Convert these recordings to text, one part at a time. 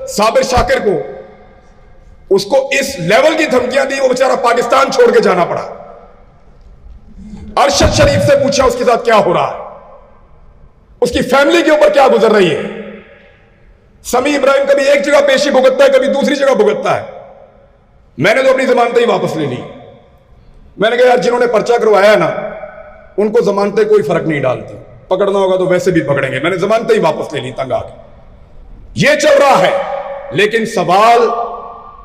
साबिर शाकिर को, उसको इस लेवल की धमकियां दी, वो बेचारा पाकिस्तान छोड़ के जाना पड़ा। अरशद शरीफ से पूछा उसके साथ क्या हो रहा है, उसकी फैमिली के ऊपर क्या गुजर रही है। समी इब्राहिम कभी एक जगह पेशी भुगतता है, कभी दूसरी जगह भुगतता है। मैंने तो अपनी जमानतें ही वापस ले ली। मैंने कहा यार, जिन्होंने पर्चा करवाया ना, उनको जमानतें कोई फर्क नहीं डालती, पकड़ना होगा तो वैसे भी पकड़ेंगे। मैंने जमानतें ही वापस ले ली तंग आके। ये चल रहा है, लेकिन सवाल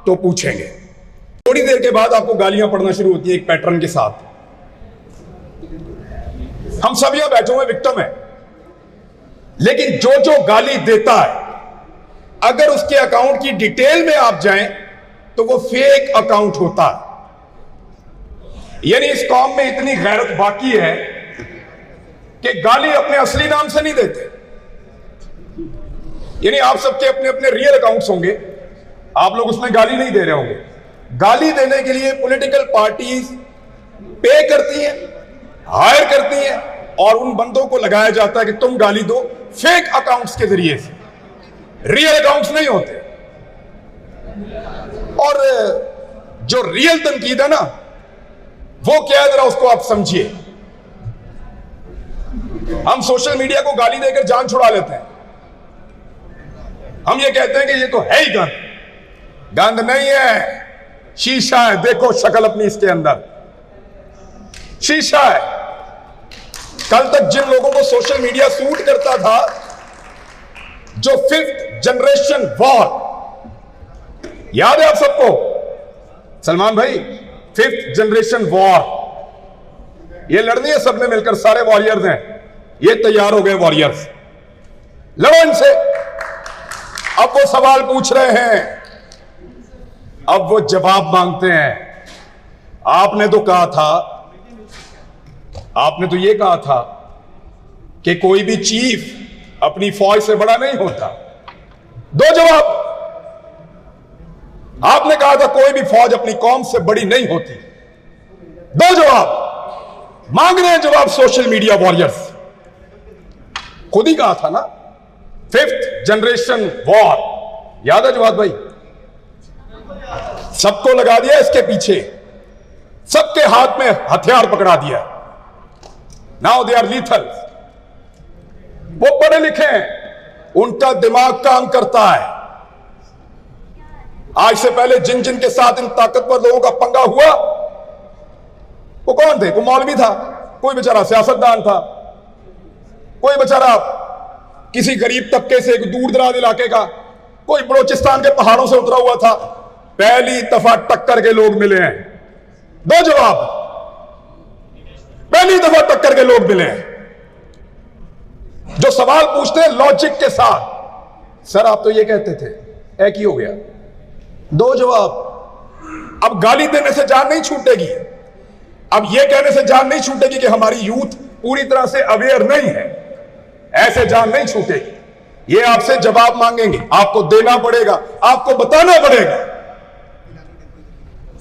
तो पूछेंगे। थोड़ी देर के बाद आपको गालियां पड़ना शुरू होती है एक पैटर्न के साथ। हम सब यहां बैठे हुए विक्टिम है, लेकिन जो जो गाली देता है, अगर उसके अकाउंट की डिटेल में आप जाएं तो वो फेक अकाउंट होता है। यानी इस कौम में इतनी गैरत बाकी है कि गाली अपने असली नाम से नहीं देते। यानी आप सबके अपने अपने रियल अकाउंट्स होंगे, आप लोग उसमें गाली नहीं दे रहे होंगे। गाली देने के लिए पॉलिटिकल पार्टीज पे करती हैं, हायर करती हैं, और उन बंदों को लगाया जाता है कि तुम गाली दो फेक अकाउंट्स के जरिए से, रियल अकाउंट्स नहीं होते। और जो रियल तनकीद है ना, वो क्या है, जरा उसको आप समझिए। हम सोशल मीडिया को गाली देकर जान छुड़ा लेते हैं। हम ये कहते हैं कि ये तो है ही गंद। गंद नहीं है, शीशा है। देखो शक्ल अपनी इसके अंदर, शीशा है। कल तक जिन लोगों को सोशल मीडिया सूट करता था, जो 5th जनरेशन वॉर, याद है आप सबको सलमान भाई, 5th जनरेशन वॉर, ये लड़नी है सबने मिलकर, सारे वॉरियर्स हैं, ये तैयार हो गए वॉरियर्स, लड़ो इनसे। अब वो सवाल पूछ रहे हैं, अब वो जवाब मांगते हैं। आपने तो कहा था, आपने तो ये कहा था कि कोई भी चीफ अपनी फौज से बड़ा नहीं होता। दो जवाब। आपने कहा था कोई भी फौज अपनी कौम से बड़ी नहीं होती। दो जवाब मांग रहे हैं, जवाब सोशल मीडिया वॉरियर्स। खुद ही कहा था ना, 5th जनरेशन वॉर, याद है जवाब भाई? सबको लगा दिया इसके पीछे, सबके हाथ में हथियार पकड़ा दिया। Now they are lethal. वो पढ़े लिखे हैं, उनका दिमाग काम करता है। आज से पहले जिन जिन के साथ इन ताकतवर लोगों का पंगा हुआ, वो कौन थे? कोई मौलवी था, कोई बेचारा सियासतदान था, कोई बेचारा किसी गरीब तबके से, एक दूर दराज इलाके का, कोई बलोचिस्तान के पहाड़ों से उतरा हुआ था। पहली दफा टक्कर के लोग मिले हैं। दो जवाब, पहली दफा टक्कर के लोग मिले हैं जो सवाल पूछते हैं लॉजिक के साथ। सर आप तो ये कहते थे, एक ही हो गया। दो जवाब। अब गाली देने से जान नहीं छूटेगी, अब यह कहने से जान नहीं छूटेगी कि हमारी यूथ पूरी तरह से अवेयर नहीं है, ऐसे जान नहीं छूटेगी। ये आपसे जवाब मांगेंगे, आपको देना पड़ेगा, आपको बताना पड़ेगा।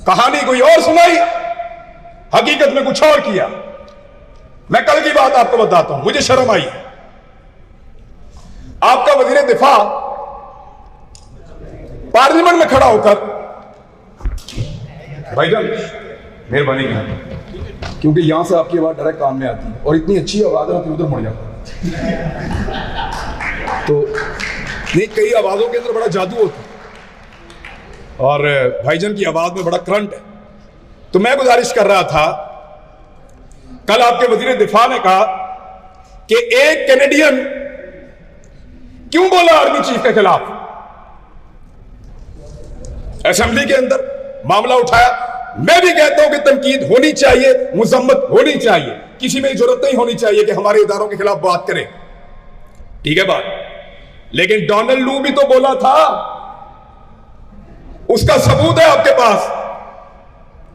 कहानी कोई और सुनाई, हकीकत में कुछ और किया। मैं कल की बात आपको बताता हूं, मुझे शर्म आई। आपका वजीर दिफा पार्लियामेंट में खड़ा होकर, भाईजान मेहरबानी करें, क्योंकि यहां से आपकी आवाज डायरेक्ट कान में आती है और इतनी अच्छी आवाज है कि उधर मुड़ जाता तो नहीं, कई आवाजों के अंदर बड़ा जादू होता है और भाईजान की आवाज में बड़ा करंट है। तो मैं गुजारिश कर रहा था, कल आपके वजीर दिफा ने कहा कि एक कैनेडियन क्यों बोला आर्मी चीफ के खिलाफ। असेंबली के अंदर मामला उठाया। मैं भी कहता हूं कि तनकीद होनी चाहिए, मुजम्मत होनी चाहिए, किसी में जरूरत नहीं होनी चाहिए कि हमारे इदारों के खिलाफ बात करें, ठीक है बात। लेकिन डोनाल्ड लू भी तो बोला था, उसका सबूत है आपके पास,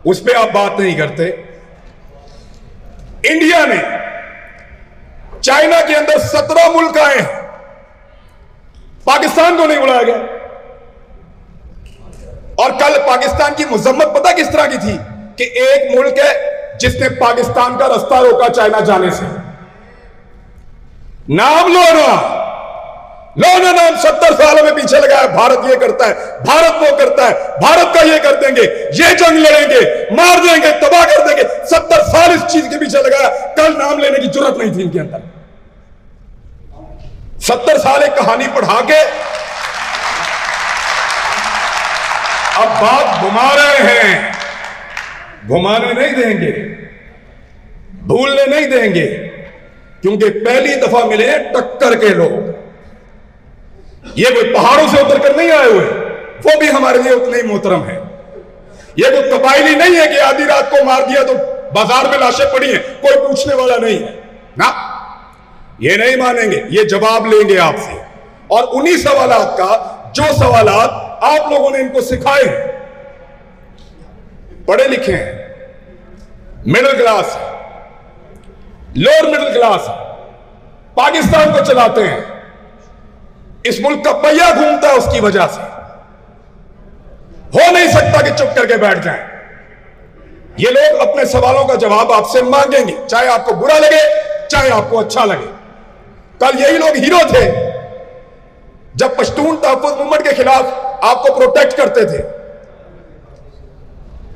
उस पर आप बात नहीं करते। इंडिया ने चाइना के अंदर 17 मुल्क आए हैं, पाकिस्तान को नहीं बुलाया गया। और कल पाकिस्तान की मुजम्मत पता किस तरह की थी कि एक मुल्क है जिसने पाकिस्तान का रास्ता रोका चाइना जाने से। नाम लो ना नाम 70 सालों में पीछे पीछे लगा है, भारत ये करता है, भारत वो करता है, भारत का ये कर देंगे, ये जंग लड़ेंगे, मार देंगे, तबाह कर देंगे। 70 साल इस चीज के पीछे लगा। कल नाम लेने की जरूरत नहीं थी इनके अंदर। 70 साल एक कहानी पढ़ा के अब बात घुमा रहे हैं। घुमाने नहीं देंगे, भूलने नहीं देंगे, क्योंकि पहली दफा मिले टक्कर के लोग। ये कोई पहाड़ों से उतर कर नहीं आए हुए, वो भी हमारे लिए उतने ही मोहतरम है। ये कोई कबायली नहीं है कि आधी रात को मार दिया तो बाजार में लाशें पड़ी हैं, कोई पूछने वाला नहीं है ना। ये नहीं मानेंगे, ये जवाब लेंगे आपसे। और उन्हीं सवालात का जो सवालात आप लोगों ने इनको सिखाए हैं। पढ़े लिखे हैं, middle class, lower middle class, Pakistan को चलाते हैं। इस मुल्क का पहिया घूमता है, उसकी वजह से हो नहीं सकता कि चुप करके बैठ जाएं। ये लोग अपने सवालों का जवाब आपसे मांगेंगे, चाहे आपको बुरा लगे, चाहे आपको अच्छा लगे। कल यही लोग हीरो थे जब पश्तून तहफ़्फ़ुज़ मूवमेंट के खिलाफ आपको प्रोटेक्ट करते थे।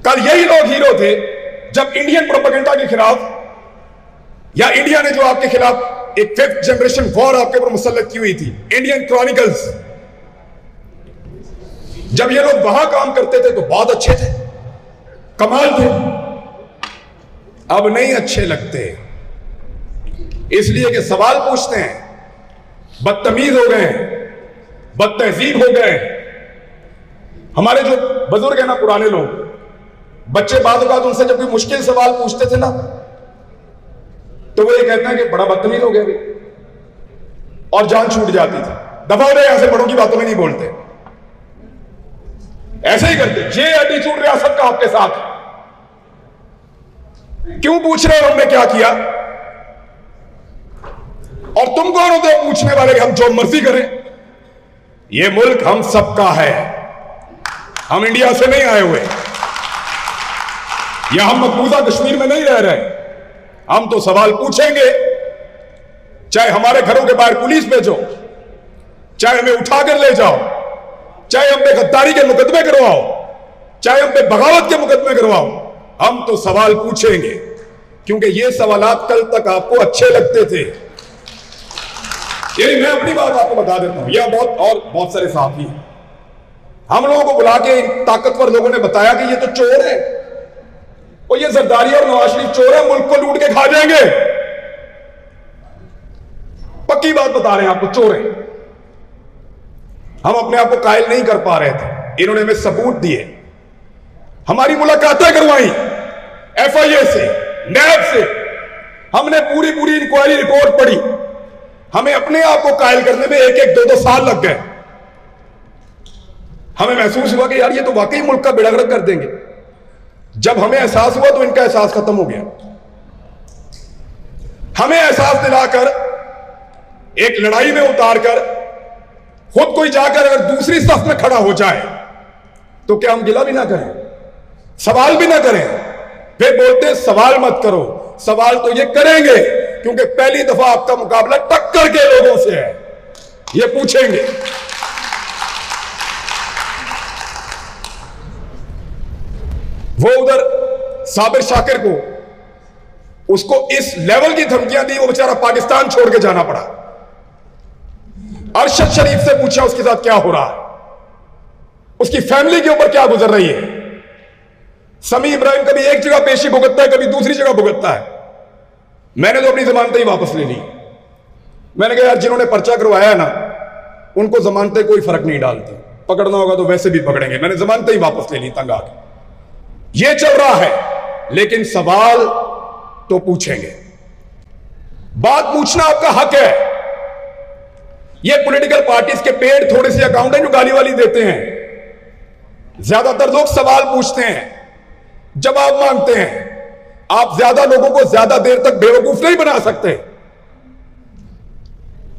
कल यही लोग हीरो थे जब इंडियन प्रोपेगेंडा के खिलाफ, या इंडिया ने जो आपके खिलाफ एक 5th जनरेशन वॉर आपके ऊपर मुसल्लत की हुई थी, इंडियन क्रॉनिकल्स, जब ये लोग वहां काम करते थे तो बहुत अच्छे थे, कमाल थे। अब नहीं अच्छे लगते, इसलिए कि सवाल पूछते हैं, बदतमीज हो गए, बदतहजीब हो गए। हमारे जो बुजुर्ग है ना, पुराने लोग, बच्चे बाद उनसे जब कोई मुश्किल सवाल पूछते थे ना, तो वो ये कहते हैं कि बड़ा बदतमीज हो गया भी, और जान छूट जाती थी। दफा हो रहे, ऐसे बड़ों की बातों में नहीं बोलते, ऐसे ही करते। ये एटीट्यूड रियासत का आपके साथ है। क्यों पूछ रहे हो हमने क्या किया? और तुम कौन होते हो पूछने वाले कि हम जो मर्जी करें? ये मुल्क हम सबका है, हम इंडिया से नहीं आए हुए, या हम मकबूजा कश्मीर में नहीं रह रहे। हम तो सवाल पूछेंगे, चाहे हमारे घरों के बाहर पुलिस भेजो, चाहे हमें उठाकर ले जाओ, चाहे हम पे गद्दारी के मुकदमे करवाओ, चाहे हम पे बगावत के मुकदमे करवाओ, हम तो सवाल पूछेंगे, क्योंकि ये सवालात कल तक आपको अच्छे लगते थे। ये मैं अपनी बात आपको बता देता हूं, यह बहुत सारे साथी हैं। हम लोगों को बुला के ताकतवर लोगों ने बताया कि ये तो चोर है, और ये जरदारी और नवाज शरीफ चोर है, मुल्क को लूट के खा जाएंगे। पक्की बात बता रहे हैं आपको, चोर है। हम अपने आप को कायल नहीं कर पा रहे थे, इन्होंने हमें सबूत दिए, हमारी मुलाकातें करवाई FIA से, नैब से, हमने पूरी इंक्वायरी रिपोर्ट पढ़ी। हमें अपने आप को कायल करने में 1-1, 2-2 साल लग गए। हमें महसूस हुआ कि यार ये तो वाकई मुल्क का बेड़ा गर्क कर देंगे। जब हमें एहसास हुआ तो इनका एहसास खत्म हो गया। हमें एहसास दिलाकर, एक लड़ाई में उतारकर, खुद कोई जाकर अगर दूसरी सफ में खड़ा हो जाए तो क्या हम गिला भी ना करें, सवाल भी ना करें? फिर बोलते सवाल मत करो। सवाल तो ये करेंगे, क्योंकि पहली दफा आपका मुकाबला टक्कर के लोगों से है। ये पूछेंगे। वो उधर साबिर शाकिर को, उसको इस लेवल की धमकियां दी, वो बेचारा पाकिस्तान छोड़ के जाना पड़ा। अरशद शरीफ से पूछा उसके साथ क्या हो रहा है, उसकी फैमिली के ऊपर क्या गुजर रही है। समी इब्राहिम कभी एक जगह पेशी भुगतता है, कभी दूसरी जगह भुगतता है। मैंने तो अपनी जमानतें ही वापस ले ली। मैंने कहा यार, जिन्होंने पर्चा करवाया है ना, उनको जमानतें कोई फर्क नहीं डालती, पकड़ना होगा तो वैसे भी पकड़ेंगे। मैंने जमानतें ही वापस ले ली तंग आके। ये चल रहा है, लेकिन सवाल तो पूछेंगे। बात पूछना आपका हक है। ये पॉलिटिकल पार्टीज के पेड़ थोड़े से अकाउंट हैं जो गाली वाली देते हैं। ज्यादातर लोग सवाल पूछते हैं, जवाब मांगते हैं। आप ज्यादा लोगों को ज्यादा देर तक बेवकूफ नहीं बना सकते।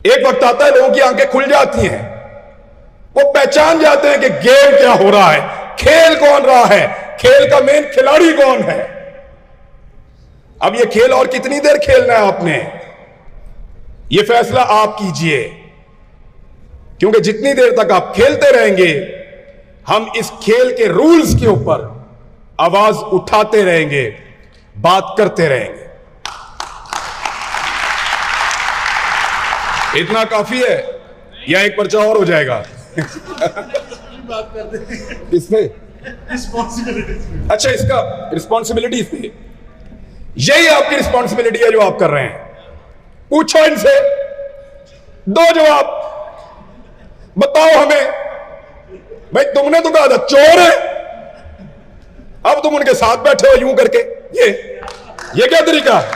एक वक्त आता है लोगों की आंखें खुल जाती हैं, वो पहचान जाते हैं कि गेम क्या हो रहा है, खेल कौन रहा है, खेल का मेन खिलाड़ी कौन है। अब ये खेल और कितनी देर खेलना है आपने, ये फैसला आप कीजिए। क्योंकि जितनी देर तक आप खेलते रहेंगे, हम इस खेल के रूल्स के ऊपर आवाज उठाते रहेंगे, बात करते रहेंगे। इतना काफी है या एक पर्चा और हो जाएगा? इसमें अच्छा, इसका रिस्पॉन्सिबिलिटी पे, यही आपकी रिस्पॉन्सिबिलिटी है जो आप कर रहे हैं। पूछो इनसे, दो जवाब, बताओ हमें, भाई तुमने तो कहा था चोर है, अब तुम उनके साथ बैठे हो यूं करके। ये क्या तरीका है?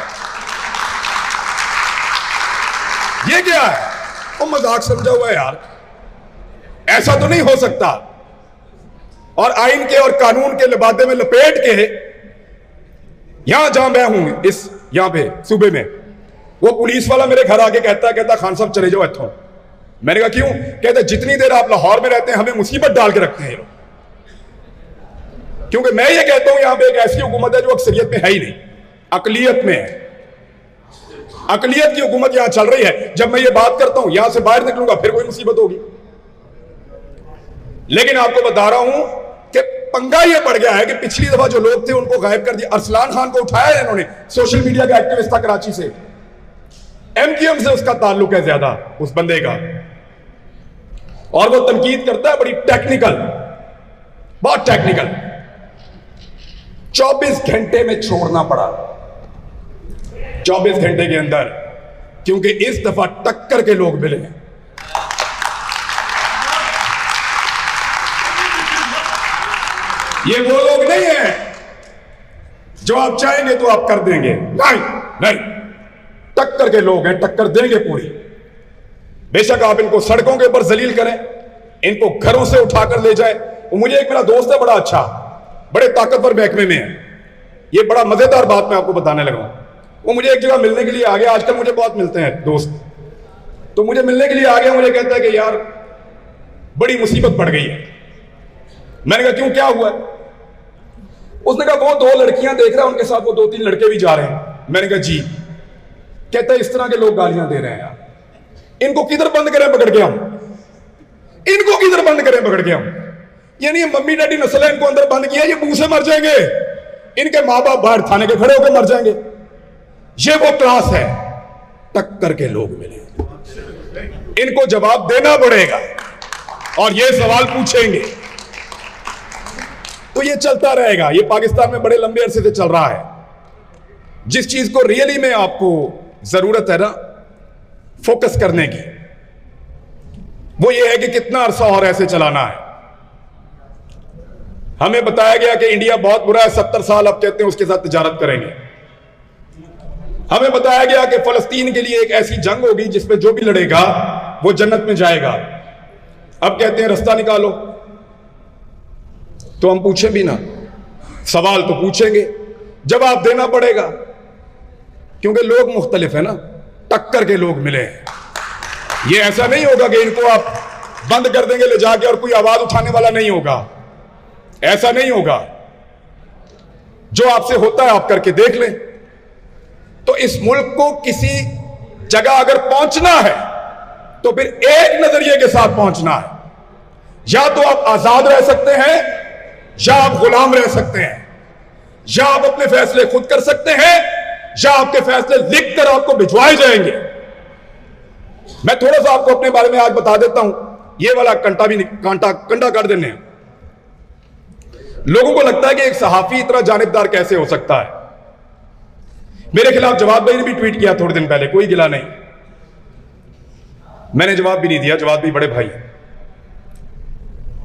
ये क्या है? वो मजाक समझा हुआ है यार, ऐसा तो नहीं हो सकता। और आइन के और कानून के लिबादे में लपेट के यहां जहां मैं हूं, इस यहां पे सूबे में, वो पुलिस वाला मेरे घर आके कहता खान साहब चले जाओ इत्थों। मैंने कहा क्यों? कहते जितनी देर आप लाहौर में रहते हैं हमें मुसीबत डाल के रखते हैं। क्योंकि मैं ये कहता हूं यहां पे एक ऐसी हुकूमत है जो अक्सरियत में है ही नहीं, अकलियत में है। अकलियत की हुकूमत यहां चल रही है। जब मैं ये बात करता हूं, यहां से बाहर निकलूंगा फिर कोई मुसीबत होगी। लेकिन आपको बता रहा हूं कि पंगा ये पड़ गया है कि पिछली दफा जो लोग थे उनको गायब कर दिया। अरसलान खान को उठाया है इन्होंने, सोशल मीडिया का एक्टिविस्ट था कराची से, एमक्यूएम से उसका ताल्लुक है ज्यादा उस बंदे का, और वो तनकीद करता है बड़ी टेक्निकल, बहुत टेक्निकल। 24 घंटे में छोड़ना पड़ा, 24 घंटे के अंदर, क्योंकि इस दफा टक्कर के लोग मिले हैं। ये वो लोग नहीं है जो आप चाहेंगे तो आप कर देंगे, नहीं नहीं, टक्कर के लोग हैं, टक्कर देंगे पूरी। बेशक आप इनको सड़कों के ऊपर जलील करें, इनको घरों से उठाकर ले जाए। मुझे एक मेरा दोस्त है बड़ा अच्छा, बड़े ताकतवर महकमे में है, ये बड़ा मजेदार बात मैं आपको बताने लगा। वो मुझे एक जगह मिलने के लिए आ गया, आजकल मुझे बहुत मिलते हैं दोस्त, तो मुझे मिलने के लिए आ गया, मुझे कहता है कि यार बड़ी मुसीबत पड़ गई है। मैंने कहा क्यों, क्या हुआ? उसने कहा वो 2 लड़कियां देख रहा है, उनके साथ वो 2-3 लड़के भी जा रहे हैं। मैंने कहा जी। कहता है इस तरह के लोग गालियां दे रहे हैं यार, इनको किधर बंद करें पकड़ के हम, इनको किधर बंद करें पकड़ के हम? यानी मम्मी डैडी नस्ल है, इनको अंदर बंद किया, ये मुंह से मर जाएंगे, इनके माँ बाप बाहर थाने के खड़े होकर मर जाएंगे। ये वो क्लास है, टक्कर के लोग मिले, इनको जवाब देना पड़ेगा और ये सवाल पूछेंगे। तो ये चलता रहेगा, ये पाकिस्तान में बड़े लंबे अरसे से चल रहा है। जिस चीज को रियली में आपको जरूरत है ना फोकस करने की, वो ये है कि कितना अरसा और ऐसे चलाना है। हमें बताया गया कि इंडिया बहुत बुरा है, 70 साल अब कहते हैं उसके साथ तिजारत करेंगे। हमें बताया गया कि फलस्तीन के लिए एक ऐसी जंग होगी जिसमें जो भी लड़ेगा वो जन्नत में जाएगा। अब कहते हैं रास्ता निकालो, तो हम पूछें भी ना, सवाल तो पूछेंगे, जवाब देना पड़ेगा, क्योंकि लोग मुख्तलिफ है ना, टक्कर के लोग मिले हैं। ये ऐसा नहीं होगा कि इनको आप बंद कर देंगे ले जाके और कोई आवाज उठाने वाला नहीं होगा, ऐसा नहीं होगा। जो आपसे होता है आप करके देख लें। तो इस मुल्क को किसी जगह अगर पहुंचना है तो फिर एक नजरिए के साथ पहुंचना है, या तो आप आजाद रह सकते हैं या आप गुलाम रह सकते हैं, या आप अपने फैसले खुद कर सकते हैं या आपके फैसले लिख कर आपको भिजवाए जाएंगे। मैं थोड़ा सा आपको अपने बारे में आज बता देता हूं, ये वाला कंडा कर देने हैं। लोगों को लगता है कि एक सहाफी इतना जानिबदार कैसे हो सकता है। मेरे खिलाफ जवाब भाई ने भी ट्वीट किया थोड़े दिन पहले, कोई गिला नहीं, मैंने जवाब भी नहीं दिया, जवाब भी बड़े भाई,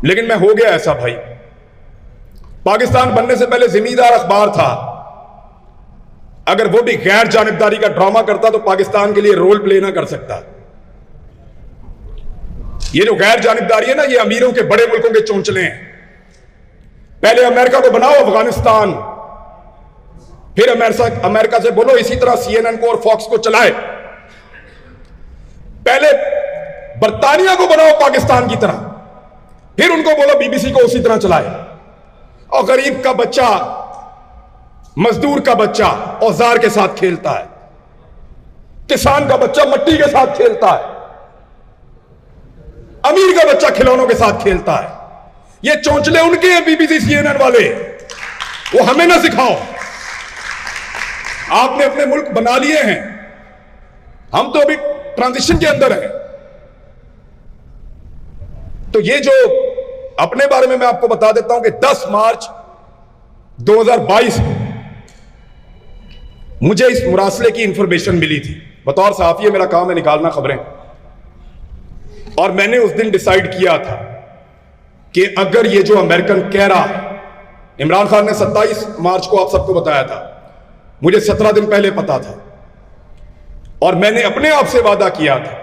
लेकिन मैं हो गया ऐसा भाई। पाकिस्तान बनने से पहले जिम्मेदार अखबार था, अगर वो भी गैर जानिबदारी का ड्रामा करता तो पाकिस्तान के लिए रोल प्ले ना कर सकता। ये जो गैर जानिबदारी है ना, ये अमीरों के बड़े मुल्कों के चोंचले हैं। पहले अमेरिका को बनाओ अफगानिस्तान, फिर अमेरिका से बोलो इसी तरह CNN को और फॉक्स को चलाए। पहले बर्तानिया को बनाओ पाकिस्तान की तरह, फिर उनको बोलो BBC को उसी तरह चलाए। और गरीब का बच्चा, मजदूर का बच्चा औजार के साथ खेलता है, किसान का बच्चा मट्टी के साथ खेलता है। अमीर का बच्चा खिलौनों के साथ खेलता है। ये चौंचले उनके हैं बीबीसी CNN वाले, वो हमें ना सिखाओ। आपने अपने मुल्क बना लिए हैं, हम तो अभी ट्रांजिशन के अंदर हैं। तो ये जो अपने बारे में मैं आपको बता देता हूं कि 10 मार्च 2022 को मुझे इस मुरासले की इंफॉर्मेशन मिली थी। बतौर सहाफी मेरा काम है निकालना खबरें, और मैंने उस दिन डिसाइड किया था कि अगर ये जो अमेरिकन कह रहा है, इमरान खान ने 27 मार्च को आप सबको बताया था, मुझे 17 दिन पहले पता था, और मैंने अपने आप से वादा किया था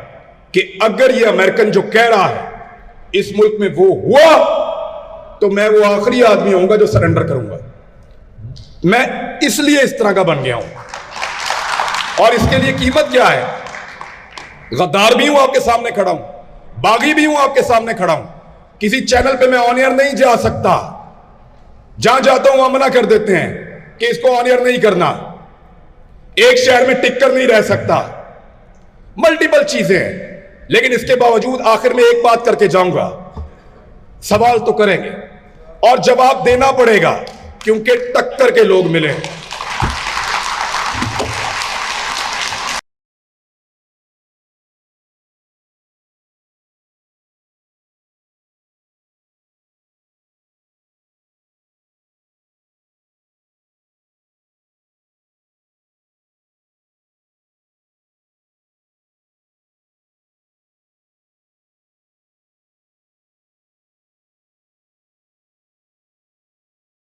कि अगर ये अमेरिकन जो कह रहा है इस मुल्क में वो हुआ तो मैं वो आखिरी आदमी होऊंगा जो सरेंडर करूंगा। मैं इसलिए इस तरह का बन गया हूं, और इसके लिए कीमत क्या है? गद्दार भी हूं, आपके सामने खड़ा हूं, बागी भी हूं, आपके सामने खड़ा हूं। किसी चैनल पे मैं ऑन एयर नहीं जा सकता, जहां जाता हूं वहां मना कर देते हैं कि इसको ऑन एयर नहीं करना। एक शहर में टिक कर नहीं रह सकता, मल्टीपल चीजें हैं, लेकिन इसके बावजूद आखिर में एक बात करके जाऊंगा, सवाल तो करेंगे और जवाब देना पड़ेगा, क्योंकि टक्कर के लोग मिले।